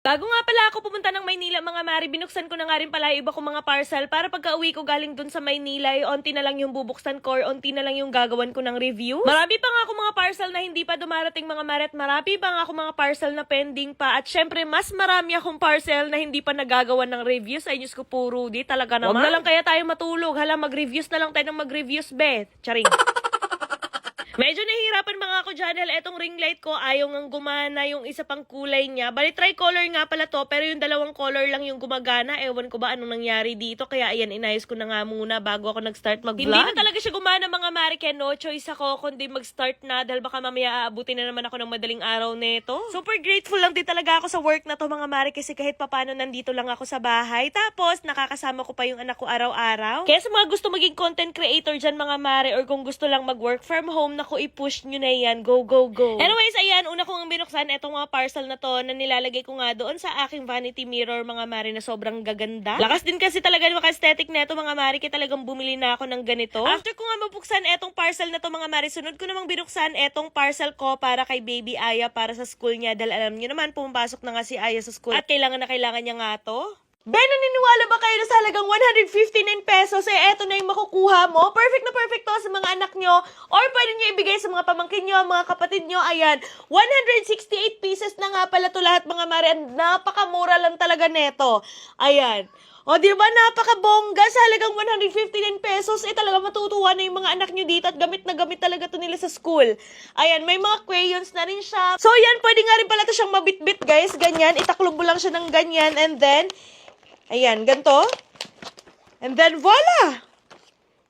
Bago nga pala ako pumunta ng Maynila mga mari, binuksan ko na nga rin pala yung iba kong mga parcel para pagka-uwi ko galing dun sa Maynila, onti na lang yung bubuksan ko or onti na lang yung gagawan ko ng review. Marami pa nga ako mga parcel na hindi pa dumarating mga mari at marami pa nga ako mga parcel na pending pa at syempre mas marami akong parcel na hindi pa nagagawan ng reviews. Ay Diyos ko po Rudy, talaga naman. Wag na lang kaya tayo matulog, hala mag-reviews na lang tayo ng mag-reviews Beth. Charing. Medyo nahihirapan mga ako dyan dahil etong ring light ko ayaw ngang gumana yung isa pang kulay niya. Bali tricolor nga pala to pero yung dalawang color lang yung gumagana. Ewan ko ba anong nangyari dito kaya ayan inayos ko na nga muna bago ako nag-start mag-vlog. Hindi na talaga siya gumana mga mari kaya no choice ako kundi mag-start na dahil baka mamaya aabutin na naman ako ng madaling araw neto. Super grateful lang din talaga ako sa work na to mga mari kasi kahit papano nandito lang ako sa bahay. Tapos nakakasama ko pa yung anak ko araw-araw. Kaya sa mga gusto maging content creator dyan mga mari or kung gusto lang mag-work from home na i-push nyo na yan. Go, go, go. Anyways, ayan, una kong binuksan itong mga parcel na to na nilalagay ko nga doon sa aking vanity mirror, mga mari, na sobrang gaganda. Lakas din kasi talaga yung maka-aesthetic na ito, mga mari, kaya talagang bumili na ako ng ganito. After ko nga mabuksan itong parcel na to, mga mari, sunod ko namang binuksan itong parcel ko para kay baby Aya para sa school niya. Dahil alam niyo naman, pumapasok na nga si Aya sa school at kailangan niya nga to. Ben, naniniwala ba kayo na sa halagang 159 pesos, eto na yung makukuha mo? Perfect na perfect to sa mga anak nyo. Or pwede nyo ibigay sa mga pamangkin nyo, mga kapatid nyo. Ayan, 168 pieces na nga pala to lahat mga mari. Napakamura lang talaga neto. Ayan. O, di ba napakabongga sa halagang 159 pesos. Talaga matutuwa na yung mga anak nyo dito at gamit na gamit talaga to nila sa school. Ayan, may mga crayons na rin siya. So, yan, pwede nga rin pala to siyang mabitbit, guys. Ganyan, itaklob mo lang siya ng ganyan and then ayan, ganito. And then, voila!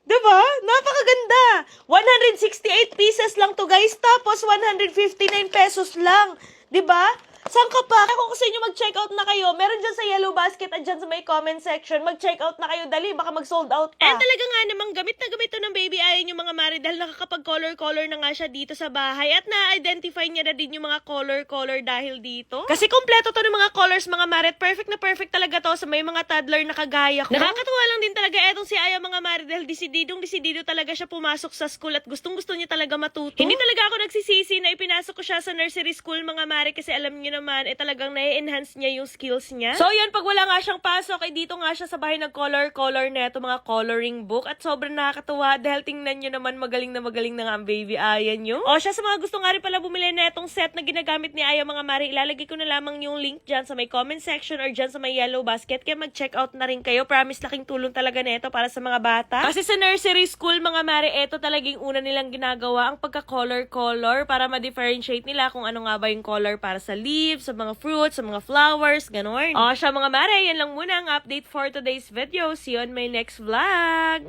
Diba? Napakaganda! 168 pieces lang to guys, tapos 159 pesos lang. Diba? Saan ka pa? Kung gusto nyo mag-check out na kayo, meron dyan sa yellow basket at dyan sa may comment section. mag-check out na kayo, dali, baka mag-sold out pa. And talaga nga namang gamit na gamit to ng baby ayon yung mga mari dahil nakakapag-color-color na nga siya dito sa bahay at na-identify niya na din yung mga color-color dahil dito. Kasi kompleto to ng mga colors mga mari at perfect na perfect talaga to sa may mga toddler na kagaya ko. Nakakatuwa lang din talaga etong si Aya mga mari dahil desididong-desidido talaga siya pumasok sa school at gustong-gusto niya talaga matuto. Hindi talaga ako nagsisisi na ipinasok ko siya sa nursery school mga mari kasi alam niyo naman, talagang na-enhance niya yung skills niya. So, yun, pag wala nga siyang pasok, dito nga siya sa bahay nag-color-color na ito, mga coloring book. At sobrang nakakatuwa dahil tingnan nyo naman, magaling na nga ang baby Aya nyo. O, siya sa mga gusto nga rin pala bumili na itong set na ginagamit ni Aya mga mari, ilalagay ko na lamang yung link dyan sa may comment section or dyan sa may yellow basket. Kaya mag-check out na rin kayo. Promise, laking tulong talaga na ito para sa mga bata. Kasi sa nursery school, mga mari, ito talagang una nilang ginagawa ang pagka-color-color para ma-differentiate nila kung ano nga ba yung color para sa leaves, sa mga fruits, sa mga flowers, ganon. O, siya mga mare, yan lang muna ang update for today's video. See you on my next vlog.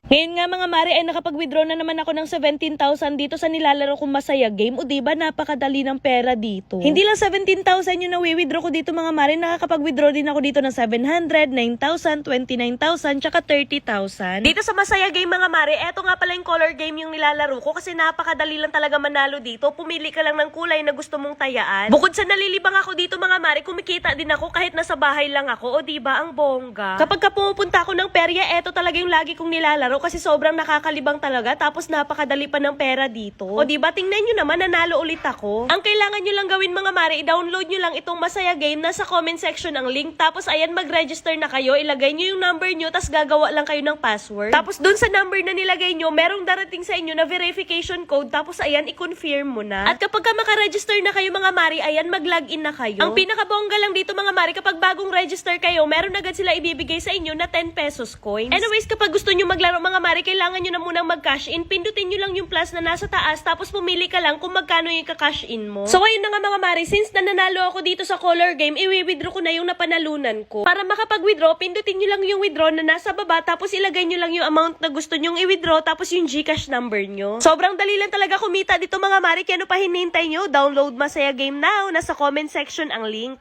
Ngayon nga mga mare ay nakapag-withdraw na naman ako ng 17,000 dito sa nilalaro kong Masaya Game. O diba napakadali ng pera dito. Hindi lang 17,000 yung nawi-withdraw ko dito mga mare. Nakakapag-withdraw din ako dito ng 700, 9,000, 29,000, tsaka 30,000. Dito sa Masaya Game mga mare, eto nga pala yung color game yung nilalaro ko kasi napakadali lang talaga manalo dito. Pumili ka lang ng kulay na gusto mong tayaan. Bukod sa nalilibang ako dito mga mare, kumikita din ako kahit nasa bahay lang ako. O diba ang bongga. Kapag ka pumupunta ako ng perya, eto talaga yung lagi kong nilalaro kasi sobrang nakakalibang talaga tapos napakadali pa ng pera dito. O diba, tingnan nyo naman, nanalo ulit ako. Ang kailangan nyo lang gawin mga mare, i-download nyo lang itong Masaya Game, nasa comment section ang link, tapos ayan, mag-register na kayo, ilagay nyo yung number nyo, tapos gagawa lang kayo ng password. Tapos dun sa number na nilagay nyo, merong darating sa inyo na verification code, tapos ayan, i-confirm mo na. At kapag ka maka-register na kayo mga mare, ayan, mag-login na kayo. Ang pinakabongga lang dito mga mare, kapag bagong register kayo, meron agad sila ibibigay sa inyo na 10 pesos coins. Anyways, kapag gusto nyo maglaro mga mare, kailangan nyo na munang mag-cash in. Pindutin nyo lang yung plus na nasa taas, tapos pumili ka lang kung magkano yung ka-cash in mo. So, ayun na nga mga mare, since nananalo ako dito sa color game, i-withdraw ko na yung napanalunan ko. Para makapag-withdraw, pindutin nyo lang yung withdraw na nasa baba, tapos ilagay nyo lang yung amount na gusto nyong i-withdraw, tapos yung GCash number nyo. Sobrang dali lang talaga kumita dito mga mare, kaya ano pa hinihintay nyo? Download Masaya Game now, nasa comment section ang link.